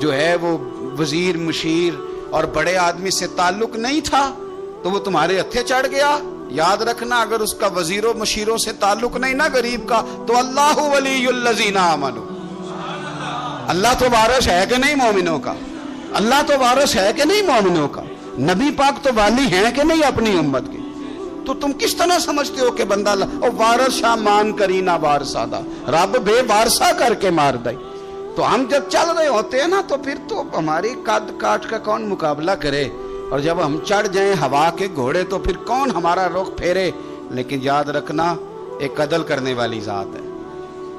جو ہے وہ وزیر مشیر اور بڑے آدمی سے تعلق نہیں تھا تو وہ تمہارے ہتھے چڑھ گیا. یاد رکھنا اگر اس کا وزیروں مشیروں سے تعلق نہیں نا غریب کا تو اللہ ولی الذین آمنوا. اللہ تو وارث ہے کہ نہیں مومنوں کا؟ اللہ تو وارث ہے کہ نہیں مومنوں کا؟ نبی پاک تو والی ہیں کہ نہیں اپنی امت کے؟ تو تم کس طرح سمجھتے ہو کہ بندہ اور وارث شاہ مان کری نہ وارثادہ، رب بے وارثہ کر کے مار دے. تو ہم جب چل رہے ہوتے ہیں نا تو پھر تو ہماری قد کاٹ کا کون مقابلہ کرے، اور جب ہم چڑھ جائیں ہوا کے گھوڑے تو پھر کون ہمارا رخ پھیرے. لیکن یاد رکھنا ایک عدل کرنے والی ذات ہے،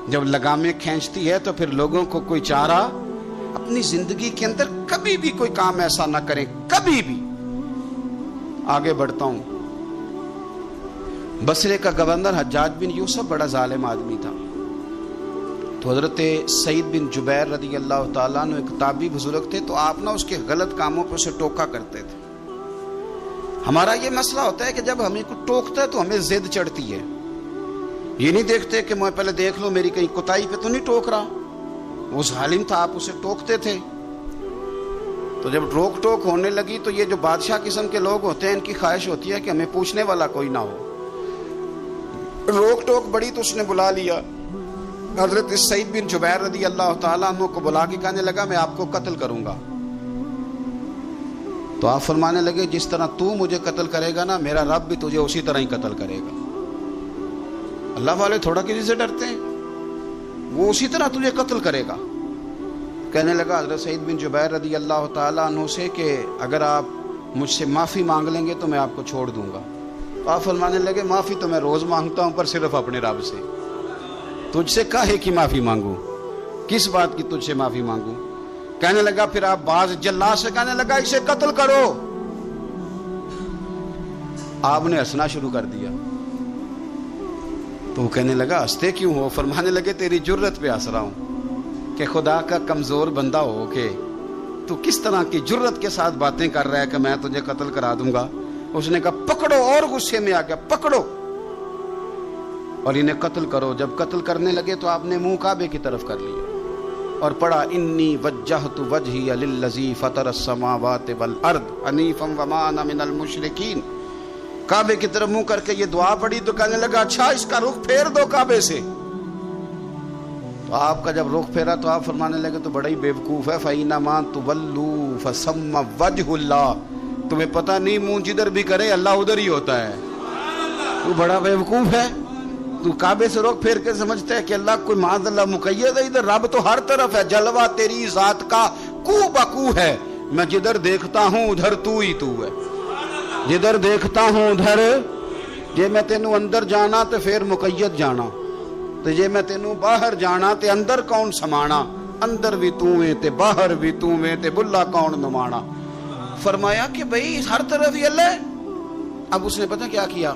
جب لگامیں کھینچتی ہے تو پھر لوگوں کو کوئی چارہ. اپنی زندگی کے اندر کبھی بھی کوئی کام ایسا نہ کریں، کبھی بھی. آگے بڑھتا ہوں. بصرے کا گورنر حجاج بن یوسف بڑا ظالم آدمی تھا. تو حضرت سعید بن جبیر رضی اللہ تعالیٰ عنہ ایک تابعی بزرگ تھے، تو آپ نا اس کے غلط کاموں پہ اسے ٹوکا کرتے تھے. ہمارا یہ مسئلہ ہوتا ہے کہ جب ہمیں کو ٹوکتا ہے تو ہمیں ضد چڑھتی ہے. یہ نہیں دیکھتے کہ میں پہلے دیکھ لو میری کہیں کوتاہی پہ تو نہیں ٹوک رہا. وہ ظالم تھا، آپ اسے ٹوکتے تھے. تو جب روک ٹوک ہونے لگی تو یہ جو بادشاہ قسم کے لوگ ہوتے ہیں ان کی خواہش ہوتی ہے کہ ہمیں پوچھنے والا کوئی نہ ہو. روک ٹوک بڑی تو اس نے بلا لیا حضرت سعید بن جبیر رضی اللہ تعالیٰ عنہ کو، بلا کے کہنے لگا میں آپ کو قتل کروں گا. تو آپ فرمانے لگے جس طرح تو مجھے قتل کرے گا نا میرا رب بھی تجھے اسی طرح ہی قتل کرے گا. اللہ والے تھوڑا کسی سے ڈرتے ہیں، وہ اسی طرح تجھے قتل کرے گا. کہنے لگا حضرت سعید بن جبیر رضی اللہ تعالیٰ عنہ سے کہ اگر آپ مجھ سے معافی مانگ لیں گے تو میں آپ کو چھوڑ دوں گا. تو آپ فرمانے لگے معافی تو میں روز مانگتا ہوں پر صرف اپنے رب سے. تجھ سے کاہے کی معافی مانگوں؟ کس بات کی تجھ سے معافی مانگوں؟ کہنے لگا پھر آپ باز جلاد سے کہنے لگا اسے قتل کرو. آپ نے ہنسنا شروع کر دیا. تو وہ کہنے لگا ہنستے کیوں ہو؟ فرمانے لگے تیری جرت پہ ہنس رہا ہوں کہ خدا کا کمزور بندہ ہو کے تو کس طرح کی جرت کے ساتھ باتیں کر رہا ہے کہ میں تجھے قتل کرا دوں گا. اس نے کہا پکڑو، اور غصے میں آ گیا پکڑو اور انہیں قتل کرو. جب قتل کرنے لگے تو آپ نے منہ کعبے کی طرف کر لیا اور پڑھا انی وجہت وجہی للذی فطر السماوات والارض حنیفا وما انا من المشرکین. کعبے کی طرف منہ کر کے یہ دعا پڑھی تو کہنے لگا اچھا اس کا رخ پھیر دو کعبے سے. تو آپ کا جب رخ پھیرا تو آپ فرمانے لگے تو بڑا ہی بیوقوف ہے، فَإِنَّمَا تُوَلُّوا فَثَمَّ وَجْهُ اللَّهِ. تمہیں پتہ نہیں منہ جدھر بھی کرے اللہ ادھر ہی ہوتا ہے. تو بڑا بیوقوف ہے، تو کعبے سے رخ پھیر کے سمجھتا ہے کہ اللہ کوئی معاذ اللہ مقید ہے. ادھر رب تو ہر طرف ہے، جلوہ تیری ذات کا کو بکو ہے. میں جدھر دیکھتا ہوں ادھر تو ہی تو ہے، جدھر دیکھتا ہوں ادھر. جے میں تینوں اندر جانا تو پھر مقید جانا، تو جے میں تینوں باہر جانا تے اندر کون سمانا. اندر بھی تو ہے تے باہر بھی تو ہے تے بلا کون نمانا. فرمایا کہ بھئی ہر طرف ہی اللہ ہے. اب اس نے پتہ کیا کیا،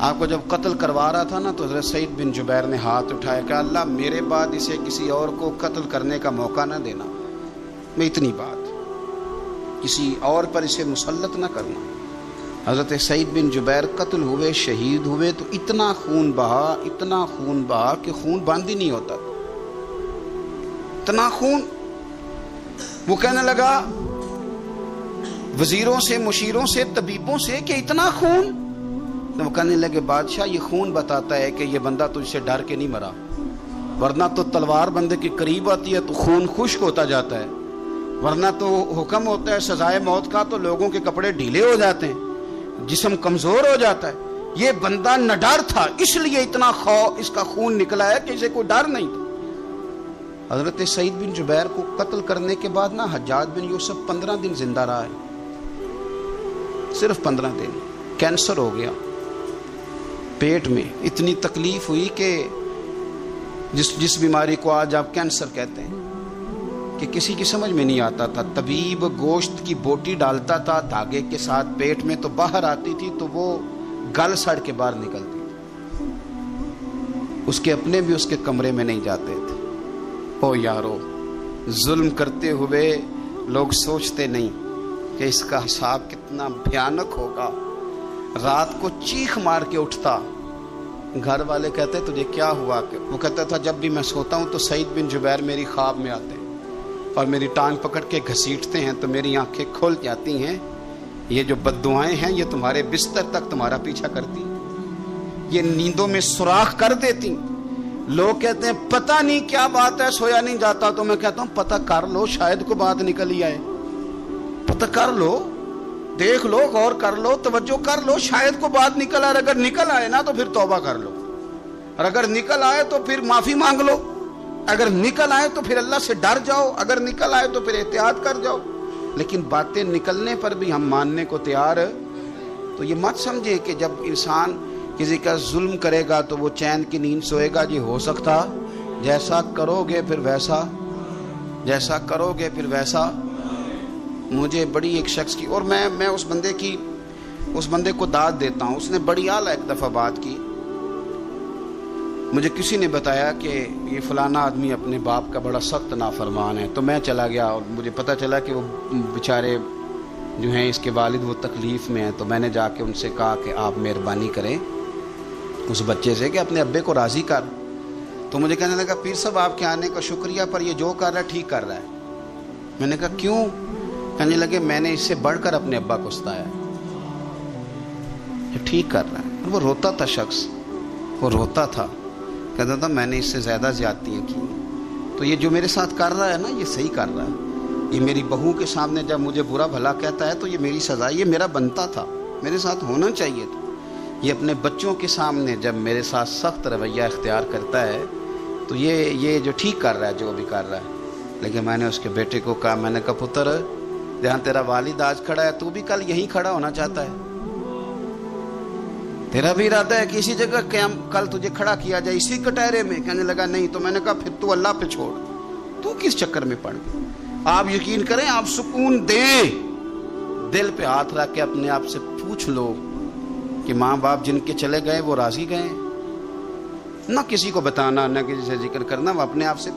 آپ کو جب قتل کروا رہا تھا نا تو حضرت سعید بن جبیر نے ہاتھ اٹھایا کہ اللہ میرے بعد اسے کسی اور کو قتل کرنے کا موقع نہ دینا. میں اتنی بات کسی اور پر اسے مسلط نہ کرنا. حضرت سعید بن جبیر قتل ہوئے، شہید ہوئے تو اتنا خون بہا، اتنا خون بہا کہ خون بند ہی نہیں ہوتا، اتنا خون. وہ کہنے لگا وزیروں سے، مشیروں سے، طبیبوں سے کہ اتنا خون. تو وہ کہنے لگے بادشاہ یہ خون بتاتا ہے کہ یہ بندہ تجھ سے ڈر کے نہیں مرا، ورنہ تو تلوار بندے کے قریب آتی ہے تو خون خشک ہوتا جاتا ہے، ورنہ تو حکم ہوتا ہے سزائے موت کا تو لوگوں کے کپڑے ڈھیلے ہو جاتے ہیں، جسم کمزور ہو جاتا ہے. یہ بندہ نہ ڈر تھا اس لیے اتنا اس کا خون نکلا ہے کہ اسے کوئی ڈر نہیں تھا. حضرت سعید بن جبیر کو قتل کرنے کے بعد نا حجاج بن یوسف 15 دن زندہ رہا ہے، صرف 15 دن. کینسر ہو گیا پیٹ میں، اتنی تکلیف ہوئی کہ جس بیماری کو آج آپ کینسر کہتے ہیں کہ کسی کی سمجھ میں نہیں آتا تھا. طبیب گوشت کی بوٹی ڈالتا تھا دھاگے کے ساتھ پیٹ میں، تو باہر آتی تھی تو وہ گل سڑ کے باہر نکلتی تھی. اس کے اپنے بھی اس کے کمرے میں نہیں جاتے تھے. او یارو، ظلم کرتے ہوئے لوگ سوچتے نہیں کہ اس کا حساب کتنا بھیانک ہوگا. رات کو چیخ مار کے اٹھتا، گھر والے کہتے تجھے کیا ہوا؟ وہ کہتا تھا جب بھی میں سوتا ہوں تو سعید بن جبیر میری خواب میں آتے ہیں. اور میری ٹانگ پکڑ کے گھسیٹتے ہیں تو میری آنکھیں کھل جاتی ہیں. یہ جو بددعائیں ہیں یہ تمہارے بستر تک تمہارا پیچھا کرتی, یہ نیندوں میں سوراخ کر دیتی. لوگ کہتے ہیں پتہ نہیں کیا بات ہے, سویا نہیں جاتا. تو میں کہتا ہوں پتہ کر لو, شاید کو بات نکل ہی آئے. پتہ کر لو, دیکھ لو, غور کر لو, توجہ کر لو, شاید کو بات نکل آئے. اگر نکل آئے نا تو پھر توبہ کر لو, اور اگر نکل آئے تو پھر معافی مانگ لو. اگر نکل آئے تو پھر اللہ سے ڈر جاؤ, اگر نکل آئے تو پھر احتیاط کر جاؤ. لیکن باتیں نکلنے پر بھی ہم ماننے کو تیار. تو یہ مت سمجھے کہ جب انسان کسی کا ظلم کرے گا تو وہ چین کی نیند سوئے گا. یہ ہو سکتا, جیسا کرو گے پھر ویسا, جیسا کرو گے پھر ویسا. مجھے بڑی ایک شخص کی, اور میں اس بندے کو داد دیتا ہوں. اس نے بڑی اعلیٰ ایک دفعہ بات کی. مجھے کسی نے بتایا کہ یہ فلانا آدمی اپنے باپ کا بڑا سخت نافرمان ہے. تو میں چلا گیا اور مجھے پتہ چلا کہ وہ بیچارے جو ہیں اس کے والد وہ تکلیف میں ہیں. تو میں نے جا کے ان سے کہا کہ آپ مہربانی کریں اس بچے سے کہ اپنے ابے کو راضی کر. تو مجھے کہنے لگا پیر صاحب آپ کے آنے کا شکریہ, پر یہ جو کر رہا ہے ٹھیک کر رہا ہے. میں نے کہا کیوں؟ کہنے لگے میں نے اس سے بڑھ کر اپنے ابا کو ستایا, یہ ٹھیک کر رہا ہے. وہ روتا تھا شخص, وہ روتا تھا, کہتا تھا میں نے اس سے زیادہ زیادتیاں کی. تو یہ جو میرے ساتھ کر رہا ہے نا یہ صحیح کر رہا ہے. یہ میری بہو کے سامنے جب مجھے برا بھلا کہتا ہے تو یہ میری سزا, یہ میرا بنتا تھا, میرے ساتھ ہونا چاہیے تھا. یہ اپنے بچوں کے سامنے جب میرے ساتھ سخت رویہ اختیار کرتا ہے تو یہ جو ٹھیک کر رہا ہے جو بھی کر رہا ہے. لیکن میں نے اس کے بیٹے کو کہا, میں نے کہا پتر جہاں تیرا والد آج کھڑا ہے تو بھی کل یہیں کھڑا ہونا چاہتا ہے. تیرا بھی ارادہ ہے کہ اسی جگہ کل تجھے کھڑا کیا جائے اسی کٹہرے میں. کہنے لگا نہیں. تو میں نے کہا پھر تو اللہ پہ چھوڑ, تو کس چکر میں پڑ گئے. آپ یقین کریں, آپ سکون دیں, دل پہ ہاتھ رکھ کے اپنے آپ سے پوچھ لو کہ ماں باپ جن کے چلے گئے وہ راضی گئے. نہ کسی کو بتانا, نہ کسی سے ذکر کرنا, وہ اپنے آپ سے